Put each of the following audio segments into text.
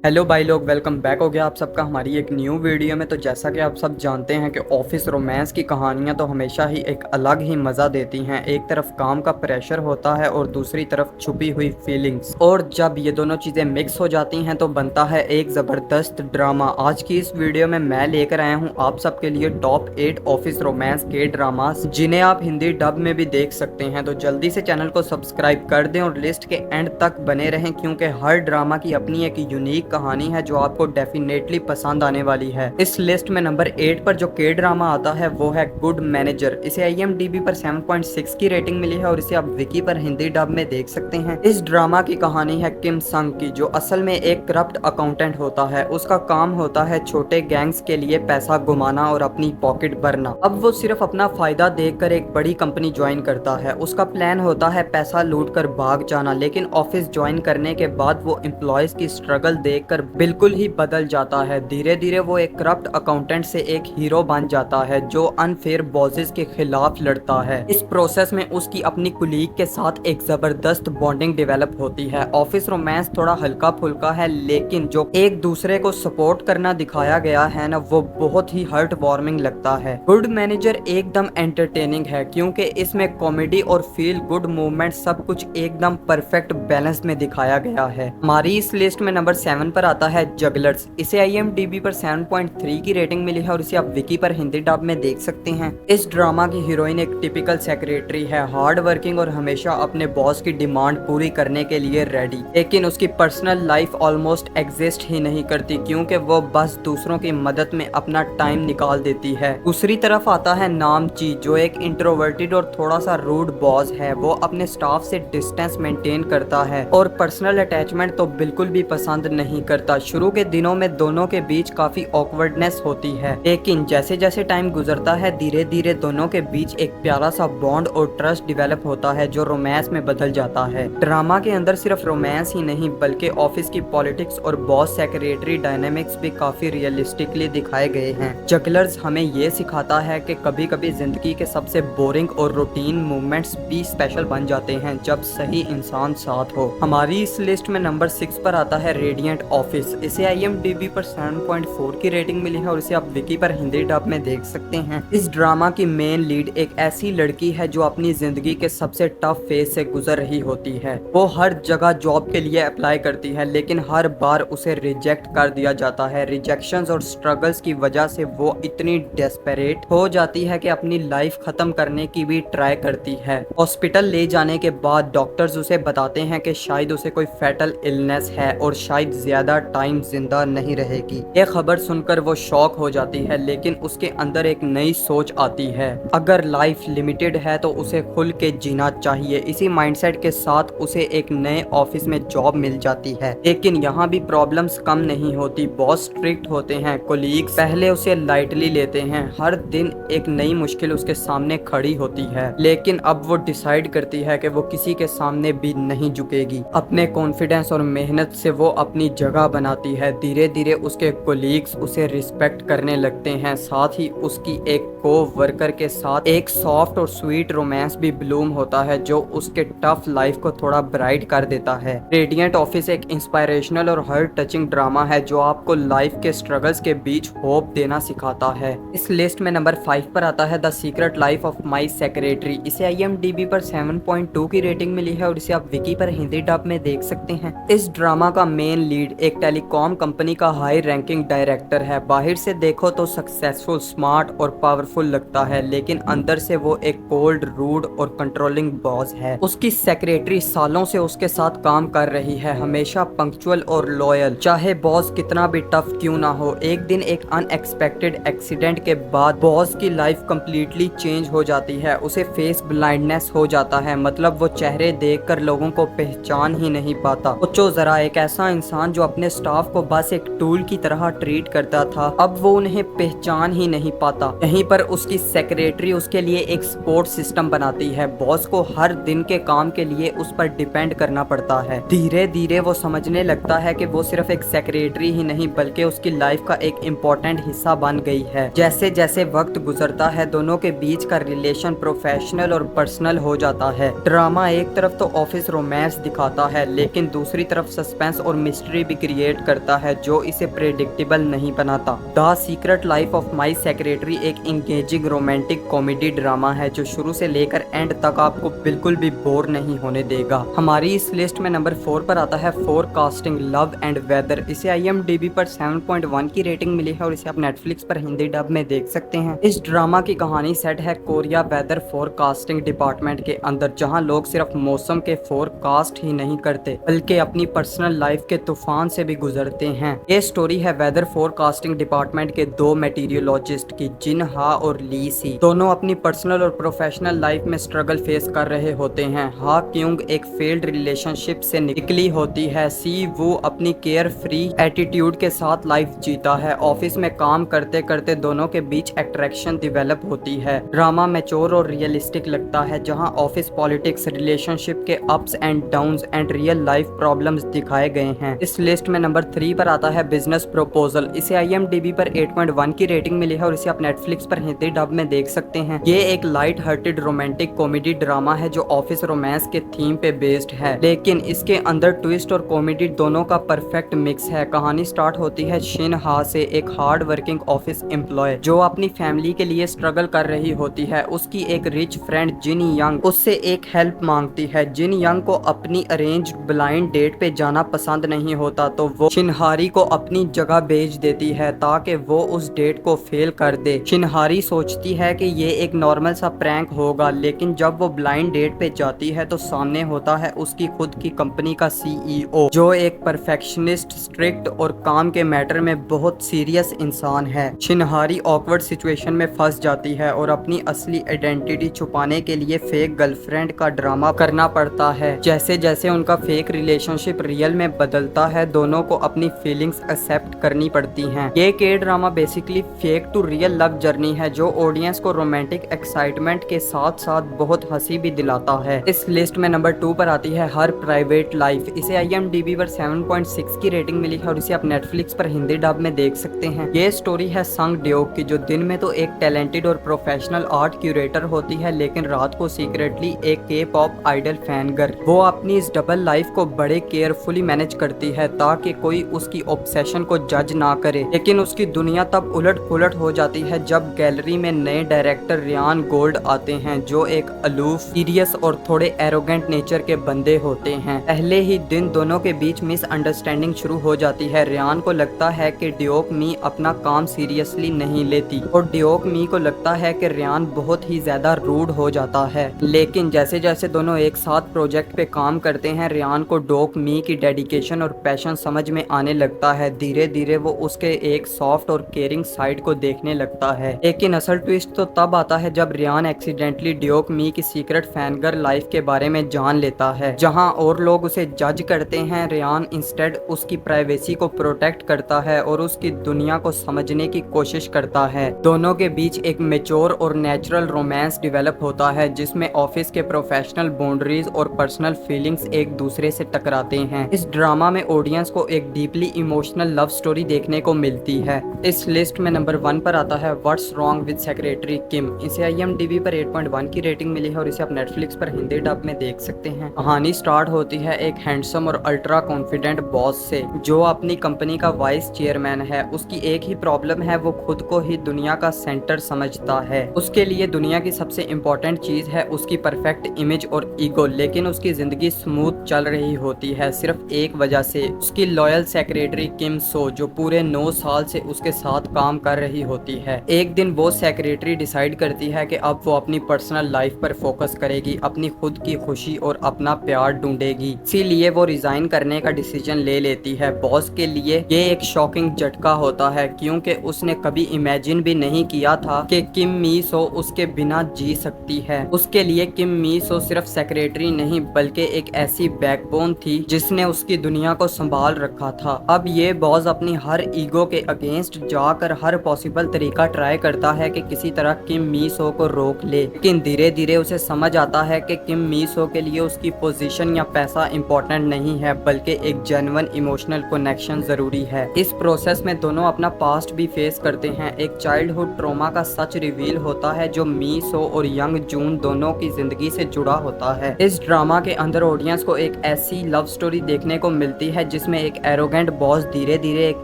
Hello भाई लोग, welcome back हो गया आप सबका हमारी एक न्यू वीडियो में। तो जैसा कि आप सब जानते हैं कि ऑफिस रोमांस की कहानियां तो हमेशा ही एक अलग ही मज़ा देती हैं। एक तरफ काम का प्रेशर होता है और दूसरी तरफ छुपी हुई फीलिंग्स, और जब ये दोनों चीज़ें मिक्स हो जाती हैं तो बनता है एक ज़बरदस्त ड्रामा। आज की इस वीडियो में मैं लेकर आया हूँ आप सबके लिए टॉप 8 ऑफिस रोमांस के ड्रामास, जिन्हें आप हिंदी डब में भी देख सकते हैं। तो जल्दी से चैनल को सब्सक्राइब कर दें और लिस्ट के एंड तक बने रहें, क्योंकि हर ड्रामा की अपनी एक यूनिक कहानी है जो आपको डेफिनेटली पसंद आने वाली है। इस लिस्ट में नंबर 8 पर जो के ड्रामा आता है वो है गुड मैनेजर। इसे IMDb पर 7.6 की रेटिंग मिली है और इसे आप विकी पर हिंदी डब में देख सकते हैं। इस ड्रामा की कहानी है किम संग की, जो असल में एक करप्ट अकाउंटेंट होता है। उसका काम होता है छोटे गैंग्स के लिए पैसा घुमाना और अपनी पॉकेट भरना। अब वो सिर्फ अपना फायदा देखकर एक बड़ी कंपनी ज्वाइन करता है। उसका प्लान होता है पैसा लूट कर भाग जाना, लेकिन ऑफिस ज्वाइन करने के बाद वो एम्प्लॉयज की स्ट्रगल देखकर बिल्कुल ही बदल जाता है। धीरे धीरे वो एक करप्ट अकाउंटेंट से एक हीरो बन जाता है जो अनफेयर बॉसेस के खिलाफ लड़ता है। इस प्रोसेस में उसकी अपनी कुलीग के साथ एक जबरदस्त बॉन्डिंग डेवलप होती है। ऑफिस रोमांस थोड़ा हल्का फुल्का है, लेकिन जो एक दूसरे को सपोर्ट करना दिखाया गया है ना, वो बहुत ही हार्ट वार्मिंग लगता है। गुड मैनेजर एकदम एंटरटेनिंग है, क्योंकि इसमें कॉमेडी और फील गुड मूवमेंट सब कुछ एकदम परफेक्ट बैलेंस में दिखाया गया है। हमारी इस लिस्ट में नंबर 7 पर आता है जगलर्स। इसे IMDb पर 7.3 की रेटिंग मिली है और इसे आप विकी पर हिंदी डब में देख सकते हैं। इस ड्रामा की हीरोइन एक टिपिकल सेक्रेटरी है, हार्ड वर्किंग और हमेशा अपने बॉस की डिमांड पूरी करने के लिए रेडी। लेकिन उसकी पर्सनल लाइफ ऑलमोस्ट एग्जिस्ट ही नहीं करती, क्योंकि वो बस दूसरों की मदद में अपना टाइम निकाल देती है। दूसरी तरफ आता है नामची, जो एक इंट्रोवर्टेड और थोड़ा सा रूड बॉस है। वो अपने स्टाफ से डिस्टेंस मेंटेन करता है और पर्सनल अटैचमेंट तो बिल्कुल भी पसंद नहीं करता। शुरू के दिनों में दोनों के बीच काफी ऑकवर्डनेस होती है, लेकिन जैसे जैसे टाइम गुजरता है धीरे धीरे दोनों के बीच एक प्यारा सा बॉन्ड और ट्रस्ट डेवलप होता है जो रोमांस में बदल जाता है। ड्रामा के अंदर सिर्फ रोमांस ही नहीं, बल्कि ऑफिस की पॉलिटिक्स और बॉस सेक्रेटरी डायनेमिक्स भी काफी रियलिस्टिकली दिखाए गए हैं। जगलर्स हमें ये सिखाता है कि कभी कभी जिंदगी के सबसे बोरिंग और रूटीन मूवमेंट्स भी स्पेशल बन जाते हैं जब सही इंसान साथ हो। हमारी इस लिस्ट में नंबर 6 पर आता है रेडिएंट ऑफिस। इसे IMDb पर 7.4 की रेटिंग मिली है और इसे आप विकी पर हिंदी डब में देख सकते हैं। इस ड्रामा की मेन लीड एक ऐसी लड़की है जो अपनी जिंदगी के सबसे टफ फेज से गुजर रही होती है। वो हर जगह जॉब के लिए अप्लाई करती है, लेकिन हर बार उसे रिजेक्ट कर दिया जाता है। रिजेक्शंस और स्ट्रगल्स की वजह से वो इतनी डेस्परेट हो जाती है कि अपनी लाइफ खत्म करने की भी ट्राई करती है। हॉस्पिटल ले जाने के बाद डॉक्टर्स उसे बताते हैं कि शायद उसे कोई फैटल इलनेस है और शायद ज्यादा टाइम जिंदा नहीं रहेगी। ये खबर सुनकर वो शॉक हो जाती है, लेकिन उसके अंदर एक नई सोच आती है। अगर लाइफ लिमिटेड है तो उसे खुल के जीना चाहिए। इसी माइंडसेट के साथ उसे एक नए ऑफिस में जॉब मिल जाती है, लेकिन यहाँ भी प्रॉब्लम्स कम नहीं होती। बॉस स्ट्रिक्ट होते हैं, कोलीग्स पहले उसे लाइटली लेते हैं। हर दिन एक नई मुश्किल उसके सामने खड़ी होती है, लेकिन अब वो डिसाइड करती है कि वो किसी के सामने भी नहीं झुकेगी। अपने कॉन्फिडेंस और मेहनत से वो अपनी जगह बनाती है। धीरे धीरे उसके कोलीग्स उसे रिस्पेक्ट करने लगते हैं। साथ ही उसकी एक को वर्कर के साथ एक सॉफ्ट और स्वीट रोमांस भी ब्लूम होता है, जो उसके टफ लाइफ को थोड़ा ब्राइट कर देता है। रेडिएंट ऑफिस एक इंस्पायरेशनल और हार्ट टचिंग ड्रामा है जो आपको लाइफ के स्ट्रगल्स के बीच होप देना सिखाता है। इस लिस्ट में नंबर 5 पर आता है the secret life of my secretary. इसे IMDb पर 7.2 की रेटिंग मिली है और इसे आप विकी पर हिंदी डब में देख सकते हैं। इस ड्रामा का मेन लीड एक टेलीकॉम कंपनी का हाई रैंकिंग डायरेक्टर है। बाहर से देखो तो सक्सेसफुल, स्मार्ट और पावरफुल लगता है, लेकिन अंदर से वो एक कोल्ड, रूड और कंट्रोलिंग बॉस है। उसकी सेक्रेटरी सालों से उसके साथ काम कर रही है, हमेशा पंक्चुअल और लॉयल, चाहे बॉस कितना भी टफ क्यों ना हो। एक दिन एक अनएक्सपेक्टेड एक्सीडेंट के बाद बॉस की लाइफ कंप्लीटली चेंज हो जाती है। उसे फेस ब्लाइंडनेस हो जाता है, मतलब वो चेहरे देखकर लोगों को पहचान ही नहीं पाता। सोचो जरा, एक ऐसा इंसान जो अपने स्टाफ को बस एक टूल की तरह ट्रीट करता था, अब वो उन्हें पहचान ही नहीं पाता। यहीं पर उसकी सेक्रेटरी उसके लिए एक सपोर्ट सिस्टम बनाती है। बॉस को हर दिन के काम के लिए उस पर डिपेंड करना पड़ता है। धीरे धीरे वो समझने लगता है कि वो सिर्फ एक सेक्रेटरी ही नहीं, बल्कि उसकी लाइफ का एक इम्पोर्टेंट हिस्सा बन गई है। जैसे जैसे वक्त गुजरता है दोनों के बीच का रिलेशन प्रोफेशनल और पर्सनल हो जाता है। ड्रामा एक तरफ तो ऑफिस रोमांस दिखाता है, लेकिन दूसरी तरफ सस्पेंस और मिस्ट्री भी क्रिएट करता है जो इसे प्रेडिक्टेबल नहीं बनाता। The secret life of my secretary एक इंगेजिंग रोमांटिक कॉमेडी ड्रामा है जो शुरू से लेकर एंड तक आपको बिल्कुल भी बोर नहीं होने देगा। हमारी इस लिस्ट में नंबर 4 पर आता है फोरकास्टिंग लव एंड वेदर। इसे IMDb पर 7.1 की रेटिंग मिली है और इसे आप नेटफ्लिक्स पर हिंदी डब में देख सकते हैं। इस ड्रामा की कहानी सेट है कोरिया वेदर फोरकास्टिंग डिपार्टमेंट के अंदर, जहां लोग सिर्फ मौसम के फोरकास्ट ही नहीं करते बल्कि अपनी पर्सनल लाइफ के तूफान से भी गुजरते हैं। ये स्टोरी है वेदर फोरकास्टिंग डिपार्टमेंट के दो मेटीरियोलॉजिस्ट की, जिन हा और ली सी। दोनों अपनी पर्सनल और प्रोफेशनल लाइफ में स्ट्रगल फेस कर रहे होते हैं। हा क्यूंग एक फेल्ड रिलेशनशिप से निकली होती है। सी वो अपनी केयर फ्री एटीट्यूड के साथ लाइफ जीता है। ऑफिस में काम करते करते दोनों के बीच अट्रैक्शन डेवलप होती है। ड्रामा मैच्योर और रियलिस्टिक लगता है, जहां ऑफिस पॉलिटिक्स, रिलेशनशिप के ups and downs and real life problems दिखाए गए हैं। इस लिस्ट में नंबर 3 पर आता है बिजनेस प्रपोजल। इसे IMDb पर 8.1 की रेटिंग मिली है और इसे आप नेटफ्लिक्स पर हिंदी डब में देख सकते हैं। ये एक light hearted romantic comedy drama है जो ऑफिस रोमांस के थीम पे बेस्ड है, लेकिन इसके अंदर ट्विस्ट और कॉमेडी दोनों का परफेक्ट मिक्स है। कहानी स्टार्ट होती है शिन हा से, एक हार्ड वर्किंग ऑफिस एम्प्लॉय जो अपनी फैमिली के लिए स्ट्रगल कर रही होती है। उसकी एक रिच फ्रेंड जिन यंग उससे एक हेल्प मांगती है। जिन यंग को अपनी अरेंज ब्लाइंड डेट पे जाना पसंद नहीं होता, तो वो शिनहारी को अपनी जगह भेज देती है ताकि वो उस डेट को फेल कर दे। शिनहारी सोचती है कि ये एक नॉर्मल सा प्रैंक होगा, लेकिन जब वो ब्लाइंड डेट पे जाती है तो सामने होता है उसकी खुद की कंपनी का CEO, जो एक परफेक्शनिस्ट, स्ट्रिक्ट और काम के मैटर में बहुत सीरियस इंसान है। शिनहारी ऑकवर्ड सिचुएशन में फंस जाती है और अपनी असली आइडेंटिटी छुपाने के लिए फेक गर्लफ्रेंड का ड्रामा करना पड़ता है। जैसे जैसे उनका फेक रिलेशनशिप रियल में बदलता है, दोनों को अपनी फीलिंग्स एक्सेप्ट करनी पड़ती हैं। ये K drama basically fake to real love journey है जो ऑडियंस को रोमांटिक एक्साइटमेंट के साथ साथ बहुत हंसी भी दिलाता है। इस लिस्ट में नंबर 2 पर आती है हर प्राइवेट लाइफ। इसे IMDb पर 7.6 की रेटिंग मिली है और इसे आप नेटफ्लिक्स पर हिंदी डब में देख सकते हैं। ये स्टोरी है संग ड्योक की, जो दिन में तो एक टैलेंटेड और प्रोफेशनल आर्ट क्यूरेटर होती है, लेकिन रात को सीक्रेटली एक K-पॉप आइडल फैन गर्ल। वो अपनी इस डबल लाइफ को बड़े केयरफुली मैनेज करती है ताकि कोई उसकी ऑब्सेशन को जज ना करे। लेकिन उसकी दुनिया तब उलट पुलट हो जाती है जब गैलरी में नए डायरेक्टर रियान गोल्ड आते हैं, जो एक अलूफ, सीरियस और थोड़े एरोगेंट नेचर के बंदे होते हैं। पहले ही दिन दोनों के बीच मिसअंडरस्टैंडिंग शुरू हो जाती है। रियान को लगता है कि ड्योक मी अपना काम सीरियसली नहीं लेती और ड्योक मी को लगता है कि रियान बहुत ही ज्यादा रूड हो जाता है। लेकिन जैसे जैसे दोनों एक साथ प्रोजेक्ट पे काम करते हैं, रियान को ड्योक मी की डेडिकेशन और पैशन समझ में आने लगता है। धीरे धीरे वो उसके एक सॉफ्ट और केयरिंग साइड को देखने लगता है। लेकिन असल ट्विस्ट तो तब आता है जब रियान एक्सीडेंटली ड्योक मी की सीक्रेट फैन गर्ल लाइफ के बारे में जान लेता है। जहां और लोग उसे जज करते हैं, रियान इंस्टेड उसकी प्राइवेसी को प्रोटेक्ट करता है और उसकी दुनिया को समझने की कोशिश करता है। दोनों के बीच एक मेच्योर और नेचुरल रोमांस डेवलप होता है, जिसमें ऑफिस के प्रोफेशनल बाउंड्रीज और पर्सनल फीलिंग्स एक दूसरे से टकराते हैं। इस ड्रामा में ऑडियंस को एक डीपली इमोशनल लव स्टोरी देखने को मिलती है। इस लिस्ट में नंबर 1 पर आता है व्हाट्स रॉन्ग विद सेक्रेटरी किम। इसे IMDb पर 8.1 की रेटिंग मिली है और इसे आप नेटफ्लिक्स पर हिंदी डब में देख सकते हैं। कहानी स्टार्ट होती है एक हैंडसम और अल्ट्रा कॉन्फिडेंट बॉस से, जो अपनी कंपनी का वाइस चेयरमैन है। उसकी एक ही प्रॉब्लम है, वो खुद को ही दुनिया का सेंटर समझता है। उसके लिए दुनिया की सबसे इम्पोर्टेंट चीज है उसकी परफेक्ट इमेज और ईगो। लेकिन उसकी जिंदगी स्मूथ चल रही होती है सिर्फ एक वजह से, उसकी लॉयल सेक्रेटरी किम सो, जो पूरे 9 साल से उसके साथ काम कर रही होती है। एक दिन वो सेक्रेटरी डिसाइड करती है कि अब वो अपनी पर्सनल लाइफ पर फोकस करेगी, अपनी खुद की खुशी और अपना प्यार ढूंढेगी। इसीलिए वो रिजाइन करने का डिसीजन ले लेती है। बॉस के लिए ये एक शॉकिंग झटका होता है, क्योंकि उसने कभी इमेजिन भी नहीं किया था कि किम मी सो उसके बिना जी सकती है। उसके लिए किम मी सो सिर्फ सेक्रेटरी नहीं बल्कि एक ऐसी बैकबोन थी जिसने उसकी दुनिया को संभाल रखा था। अब ये बॉस अपनी हर ईगो के अगेंस्ट जाकर हर पॉसिबल तरीका ट्राई करता है कि किसी तरह किम मी सो को रोक ले। लेकिन धीरे धीरे उसे समझ आता है कि किम मी सो के लिए उसकी पोजीशन या पैसा इंपॉर्टेंट नहीं है, बल्कि एक जेन्युइन इमोशनल कनेक्शन जरूरी है। इस प्रोसेस में दोनों अपना पास्ट भी फेस करते हैं। एक चाइल्डहुड ट्रॉमा का सच रिवील होता है जो मी सो और यंग जून दोनों की जिंदगी से जुड़ा होता है। इस ड्रामा के अंदर ऑडियंस को एक ऐसी लव स्टोरी देखने को मिलती है जिसमें एक एरोगेंट बॉस धीरे धीरे एक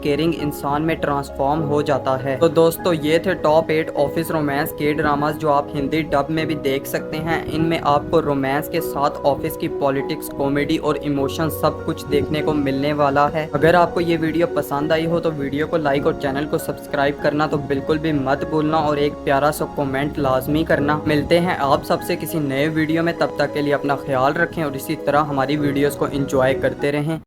केयरिंग इंसान में ट्रांसफॉर्म हो जाता है। तो दोस्तों ये थे टॉप 8 ऑफिस रोमांस के ड्रामास जो आप हिंदी डब में भी देख सकते हैं। इनमें आपको रोमांस के साथ ऑफिस की पॉलिटिक्स, कॉमेडी और इमोशन सब कुछ देखने को मिलने वाला है। अगर आपको ये वीडियो पसंद आई हो तो वीडियो को लाइक और चैनल को सब्सक्राइब करना तो बिल्कुल भी मत भूलना और एक प्यारा सा कमेंट लाजमी करना। मिलते हैं आप सबसे किसी नए वीडियो में, तब तक के लिए अपना ख्याल रखें और इसी तरह हमारी वीडियोस को एंजॉय करते रहें।